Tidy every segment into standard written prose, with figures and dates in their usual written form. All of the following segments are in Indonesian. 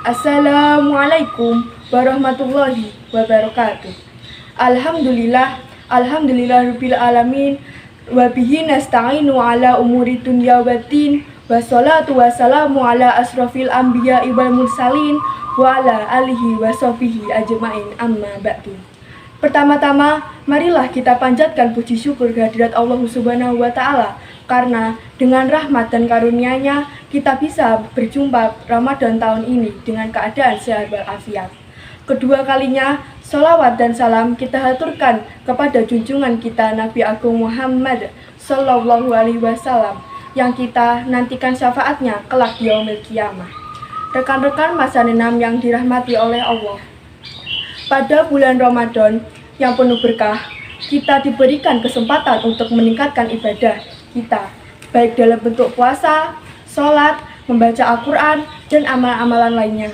Assalamualaikum warahmatullahi wabarakatuh. Alhamdulillahirabbil alamin wa bihi nasta'inu ala umuri dunya waddin wassalatu wassalamu ala asrofil anbiya'i wal mursalin wa ala alihi wa sahbihi ajma'in amma ba'du. Pertama-tama, marilah kita panjatkan puji syukur kehadirat Allah Subhanahu wa Ta'ala, karena dengan rahmat dan karunia-Nya kita bisa berjumpa Ramadan tahun ini dengan keadaan sehat walafiat. Kedua kalinya, sholawat dan salam kita haturkan kepada junjungan kita Nabi Agung Muhammad Sallallahu Alaihi Wasallam yang kita nantikan syafaatnya kelak yaumil qiyamah. Rekan-rekan masa nenam yang dirahmati oleh Allah, pada bulan Ramadan yang penuh berkah, kita diberikan kesempatan untuk meningkatkan ibadah kita, baik dalam bentuk puasa, sholat, membaca Al-Quran, dan amalan-amalan lainnya.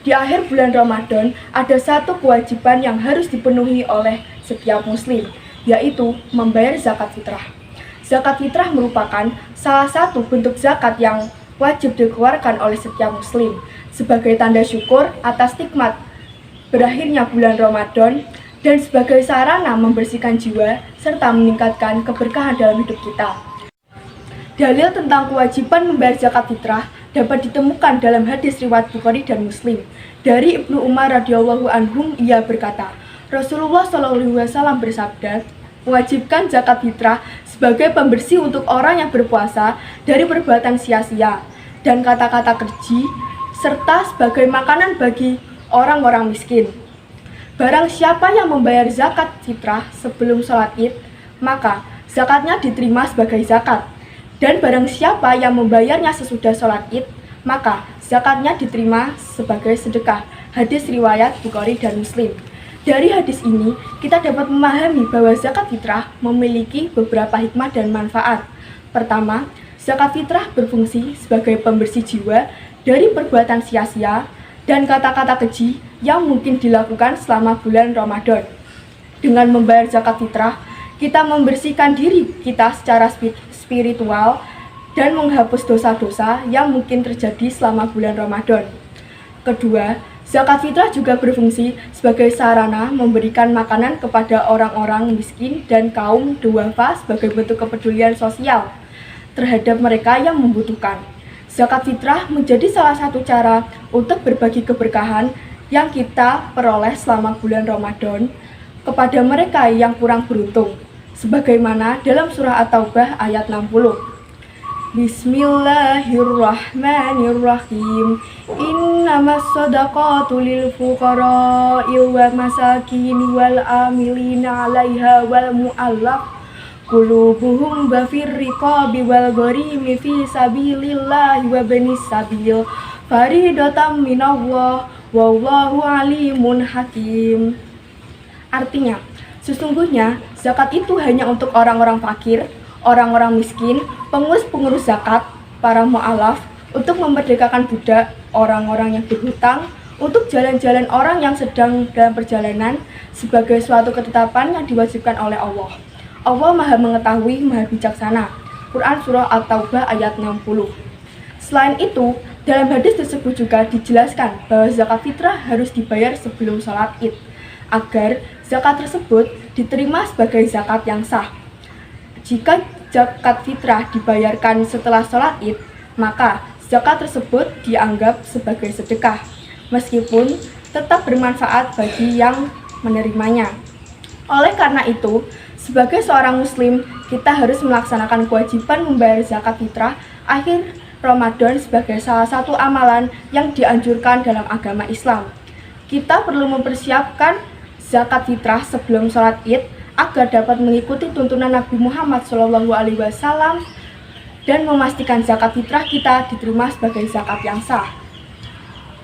Di akhir bulan Ramadan, ada satu kewajiban yang harus dipenuhi oleh setiap muslim, yaitu membayar zakat fitrah. Zakat fitrah merupakan salah satu bentuk zakat yang wajib dikeluarkan oleh setiap muslim sebagai tanda syukur atas nikmat berakhirnya bulan Ramadan dan sebagai sarana membersihkan jiwa serta meningkatkan keberkahan dalam hidup kita. Dalil tentang kewajiban membayar zakat fitrah dapat ditemukan dalam hadis riwayat Bukhari dan Muslim. Dari Ibnu Umar radhiyallahu anhum, ia berkata, Rasulullah Shallallahu Alaihi Wasallam bersabda, mewajibkan zakat fitrah sebagai pembersih untuk orang yang berpuasa dari perbuatan sia-sia dan kata-kata keji, serta sebagai makanan bagi orang-orang miskin. Barang siapa yang membayar zakat fitrah sebelum sholat id, maka zakatnya diterima sebagai zakat. Dan barang siapa yang membayarnya sesudah sholat id, maka zakatnya diterima sebagai sedekah. Hadis riwayat Bukhari dan Muslim. Dari hadis ini, kita dapat memahami bahwa zakat fitrah memiliki beberapa hikmah dan manfaat. Pertama, zakat fitrah berfungsi sebagai pembersih jiwa dari perbuatan sia-sia dan kata-kata keji yang mungkin dilakukan selama bulan Ramadan. Dengan membayar zakat fitrah, kita membersihkan diri kita secara spiritual dan menghapus dosa-dosa yang mungkin terjadi selama bulan Ramadan. Kedua, zakat fitrah juga berfungsi sebagai sarana memberikan makanan kepada orang-orang miskin dan kaum duafa sebagai bentuk kepedulian sosial terhadap mereka yang membutuhkan. Zakat fitrah menjadi salah satu cara untuk berbagi keberkahan yang kita peroleh selama bulan Ramadan kepada mereka yang kurang beruntung, sebagaimana dalam surah At-Taubah ayat 60. Bismillahirrahmanirrahim. Innamas shadaqatu lil fuqara'i wal masakin wal amilina 'alaiha wal mu'allaf qulubuhum wa fir riqabi wal gharimi fi sabilillahi wa banis sabil faridatan minallah wallahu alimun hakim. Artinya, sesungguhnya zakat itu hanya untuk orang-orang fakir, orang-orang miskin, pengurus-pengurus zakat, para mu'alaf, untuk memerdekakan budak, orang-orang yang berhutang, untuk jalan-jalan orang yang sedang dalam perjalanan, sebagai suatu ketetapan yang diwajibkan oleh Allah. Allah Maha Mengetahui, Maha Bijaksana. Quran Surah At-Taubah ayat 60. Selain itu, dalam hadis tersebut juga dijelaskan bahwa zakat fitrah harus dibayar sebelum sholat id, agar zakat tersebut diterima sebagai zakat yang sah. Jika zakat fitrah dibayarkan setelah sholat id, maka zakat tersebut dianggap sebagai sedekah, meskipun tetap bermanfaat bagi yang menerimanya. Oleh karena itu, sebagai seorang muslim, kita harus melaksanakan kewajiban membayar zakat fitrah akhir Ramadan sebagai salah satu amalan yang dianjurkan dalam agama Islam. Kita perlu mempersiapkan zakat fitrah sebelum sholat id agar dapat mengikuti tuntunan Nabi Muhammad SAW dan memastikan zakat fitrah kita diterima sebagai zakat yang sah.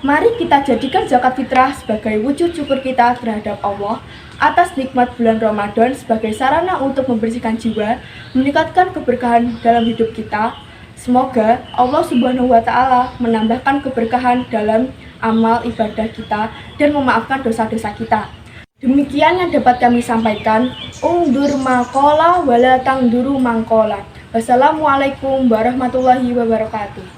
Mari kita jadikan zakat fitrah sebagai wujud syukur kita terhadap Allah atas nikmat bulan Ramadan sebagai sarana untuk membersihkan jiwa, meningkatkan keberkahan dalam hidup kita. Semoga Allah Subhanahu wa Ta'ala menambahkan keberkahan dalam amal ibadah kita dan memaafkan dosa-dosa kita. Demikian yang dapat kami sampaikan. Undur maqala wala tangduru mangkola. Wassalamualaikum warahmatullahi wabarakatuh.